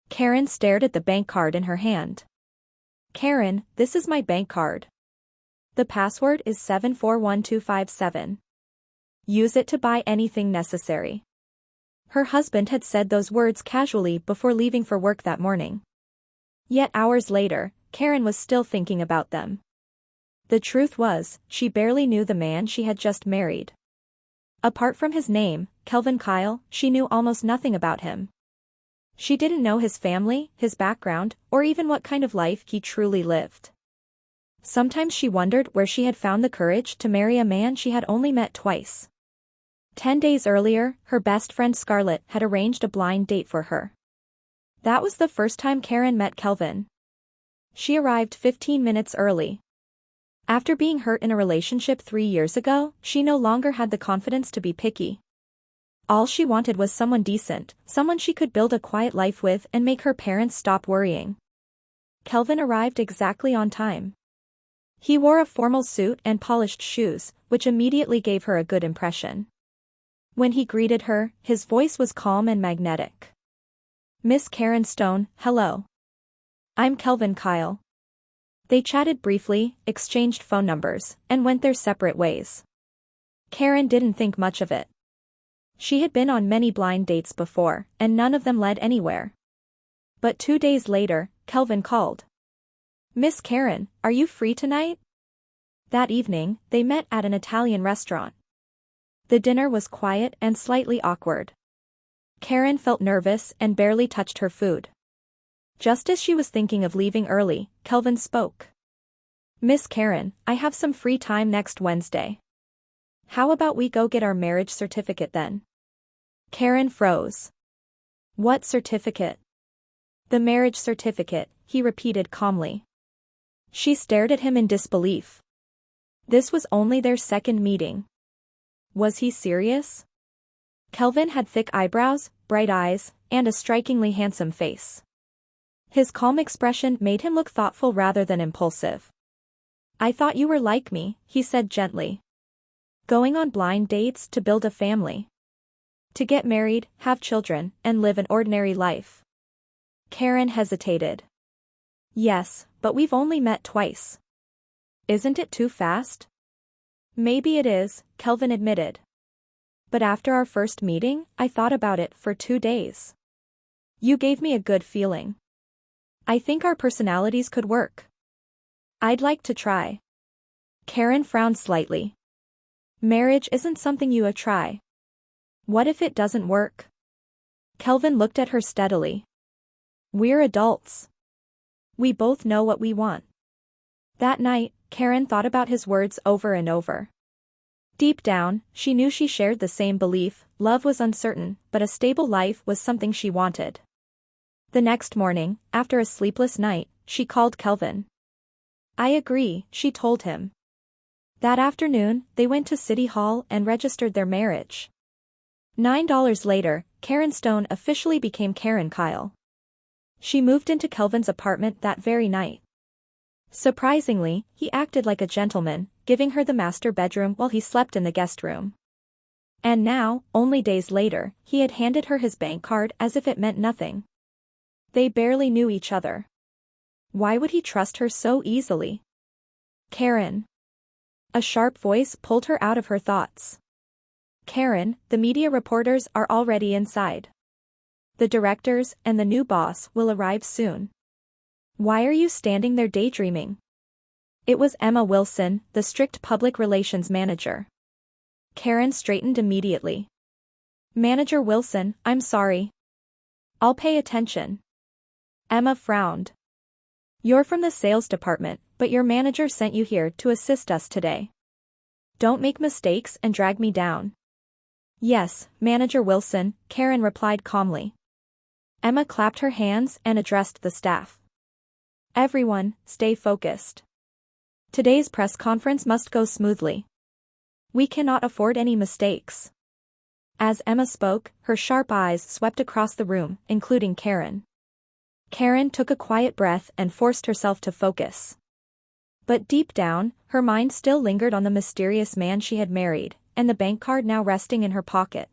Karen stared at the bank card in her hand. Karen, this is my bank card. The password is 741257. Use it to buy anything necessary. Her husband had said those words casually before leaving for work that morning. Yet hours later, Karen was still thinking about them. The truth was, she barely knew the man she had just married. Apart from his name, Kelvin Kyle, she knew almost nothing about him. She didn't know his family, his background, or even what kind of life he truly lived. Sometimes she wondered where she had found the courage to marry a man she had only met twice. 10 days earlier, her best friend Scarlett had arranged a blind date for her. That was the first time Karen met Kelvin. She arrived 15 minutes early. After being hurt in a relationship 3 years ago, she no longer had the confidence to be picky. All she wanted was someone decent, someone she could build a quiet life with and make her parents stop worrying. Kelvin arrived exactly on time. He wore a formal suit and polished shoes, which immediately gave her a good impression. When he greeted her, his voice was calm and magnetic. "Miss Karen Stone, hello. I'm Kelvin Kyle." They chatted briefly, exchanged phone numbers, and went their separate ways. Karen didn't think much of it. She had been on many blind dates before, and none of them led anywhere. But 2 days later, Kelvin called. "Miss Karen, are you free tonight?" That evening, they met at an Italian restaurant. The dinner was quiet and slightly awkward. Karen felt nervous and barely touched her food. Just as she was thinking of leaving early, Kelvin spoke. "Miss Karen, I have some free time next Wednesday. How about we go get our marriage certificate then?" Karen froze. "What certificate?" "The marriage certificate," he repeated calmly. She stared at him in disbelief. This was only their second meeting. Was he serious? Kelvin had thick eyebrows, bright eyes, and a strikingly handsome face. His calm expression made him look thoughtful rather than impulsive. "I thought you were like me," he said gently. "Going on blind dates to build a family. To get married, have children, and live an ordinary life." Karen hesitated. "Yes, but we've only met twice. Isn't it too fast?" "Maybe it is," Kelvin admitted. "But after our first meeting, I thought about it for 2 days. You gave me a good feeling. I think our personalities could work. I'd like to try." Karen frowned slightly. "Marriage isn't something you try. What if it doesn't work?" Kelvin looked at her steadily. "We're adults. We both know what we want." That night, Karen thought about his words over and over. Deep down, she knew she shared the same belief: love was uncertain, but a stable life was something she wanted. The next morning, after a sleepless night, she called Kelvin. "I agree," she told him. That afternoon, they went to City Hall and registered their marriage. $9 later, Karen Stone officially became Karen Kyle. She moved into Kelvin's apartment that very night. Surprisingly, he acted like a gentleman, giving her the master bedroom while he slept in the guest room. And now, only days later, he had handed her his bank card as if it meant nothing. They barely knew each other. Why would he trust her so easily? "Karen." A sharp voice pulled her out of her thoughts. "Karen, the media reporters are already inside. The directors and the new boss will arrive soon. Why are you standing there daydreaming?" It was Emma Wilson, the strict public relations manager. Karen straightened immediately. "Manager Wilson, I'm sorry. I'll pay attention." Emma frowned. "You're from the sales department, but your manager sent you here to assist us today. Don't make mistakes and drag me down." "Yes, Manager Wilson," Karen replied calmly. Emma clapped her hands and addressed the staff. "Everyone, stay focused. Today's press conference must go smoothly. We cannot afford any mistakes." As Emma spoke, her sharp eyes swept across the room, including Karen. Karen took a quiet breath and forced herself to focus. But deep down, her mind still lingered on the mysterious man she had married, and the bank card now resting in her pocket.